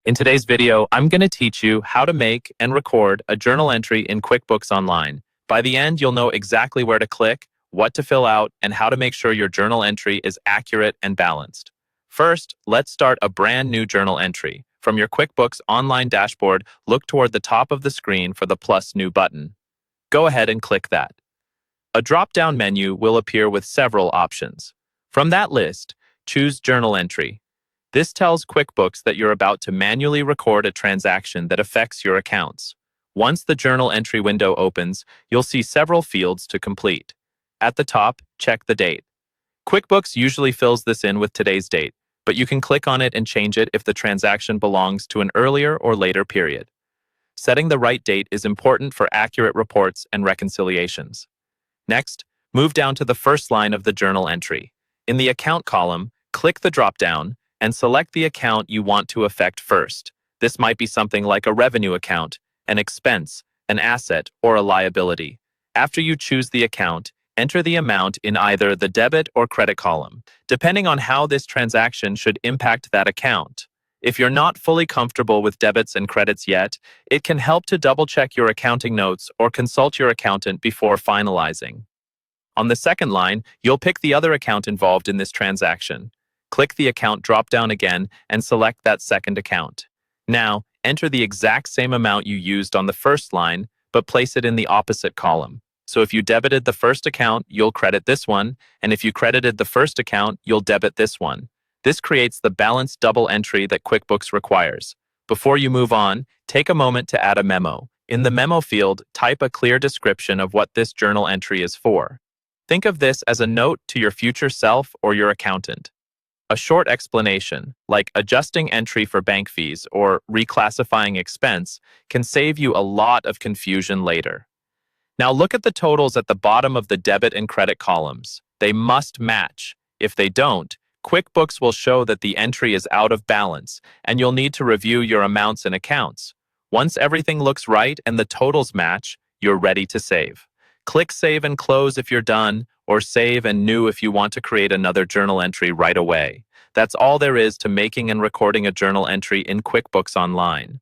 In today's video, I'm going to teach you how to make and record a journal entry in QuickBooks Online. By the end, you'll know exactly where to click, what to fill out, and how to make sure your journal entry is accurate and balanced. First, let's start a brand new journal entry. From your QuickBooks Online dashboard, look toward the top of the screen for the plus new button. Go ahead and click that. A drop-down menu will appear with several options. From that list, choose Journal Entry. This tells QuickBooks that you're about to manually record a transaction that affects your accounts. Once the journal entry window opens, you'll see several fields to complete. At the top, check the date. QuickBooks usually fills this in with today's date, but you can click on it and change it if the transaction belongs to an earlier or later period. Setting the right date is important for accurate reports and reconciliations. Next, move down to the first line of the journal entry. In the Account column, click the drop-down and select the account you want to affect first. This might be something like a revenue account, an expense, an asset, or a liability. After you choose the account, enter the amount in either the debit or credit column, depending on how this transaction should impact that account. If you're not fully comfortable with debits and credits yet, it can help to double-check your accounting notes or consult your accountant before finalizing. On the second line, you'll pick the other account involved in this transaction. Click the account drop-down again and select that second account. Now, enter the exact same amount you used on the first line, but place it in the opposite column. So if you debited the first account, you'll credit this one, and if you credited the first account, you'll debit this one. This creates the balanced double entry that QuickBooks requires. Before you move on, take a moment to add a memo. In the memo field, type a clear description of what this journal entry is for. Think of this as a note to your future self or your accountant. A short explanation, like adjusting entry for bank fees or reclassifying expense, can save you a lot of confusion later. Now look at the totals at the bottom of the debit and credit columns. They must match. If they don't, QuickBooks will show that the entry is out of balance, and you'll need to review your amounts and accounts. Once everything looks right and the totals match, you're ready to save. Click Save and Close if you're done, or Save and New if you want to create another journal entry right away. That's all there is to making and recording a journal entry in QuickBooks Online.